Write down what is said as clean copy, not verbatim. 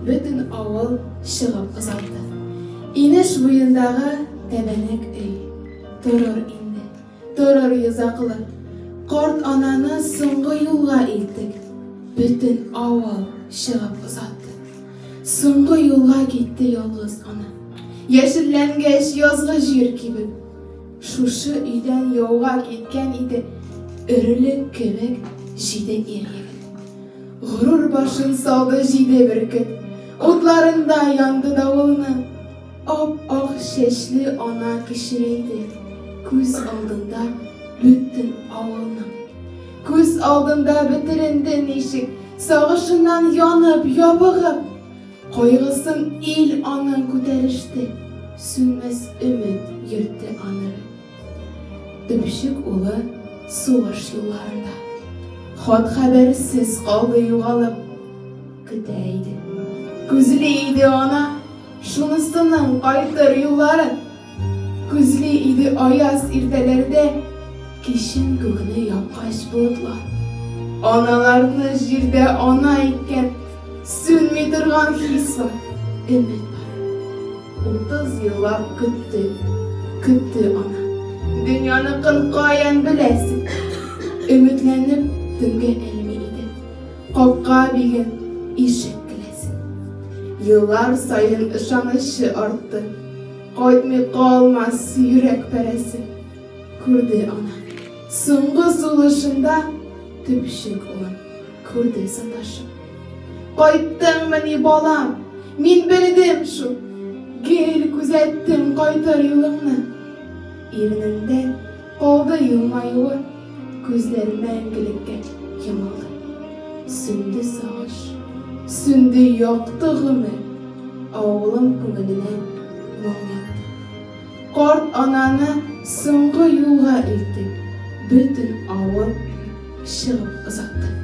bütün avul шығып ызалды. Инеш буйындағы тәбәнек өй. Тұрыр инді, тұрыр езақылы. Қарт ананы соңғы юлға илтік. Bütün avul шығып ызалды. Соңғы юлға кетті ялғыз ана. Яшілленгеш язғы жер кебіп. Шушы үйден яуға кеткен иді. Үрілік кебек жиді ерегін. Ғұрур башын салды жиді бір күн. Отларында янды дауылны. Ап-ақ шешлі ана кішірейді. Көз алдында бүттін ауылның. Көз алдында бітірінді нешік. Сағышынан янып, ябығып. Қойғысын ел анын көтерішті. Сүнмес үміт йөртті аны. Төпшік ұлы суғыш юлларында. Хат хәбәрсіз қалды юғалып. Күтәйді. Күзлейді ана. Шунысының қайтыр юлларын. Күзлейді аяз иртелерде. Кешін көкіні япқаш бұлытлар. Аналарны жерде ана еккен. Сүнмей тұрған хис бар. Үміт бар. 30 yıllап күтті. Күтті ана. Дүнияны қылқаян біләсің. Үмітленіп түнге әлмейді. Қопқа беген ишік кілесің. Yıllar сайын ышанышы артты. Қайтмай қалмас йөрәк пәрәсі. Көрді ана. Соңғы сулышында төпшік ұлын. Көрді саташып. Қайттың мені балам. Мен білдім шу. Гел күзәттім қайтар юлыңны. Ерінінде қалды йылмайуы. Көзлер мәңгілікке йымылды. Сүнді сағыш. Сүнді яқты ғымыр. Ауылым көңілінен мұң ятты. Қарт ананы соңғы юлға илтіп. Bütün avыл шығып ызатты.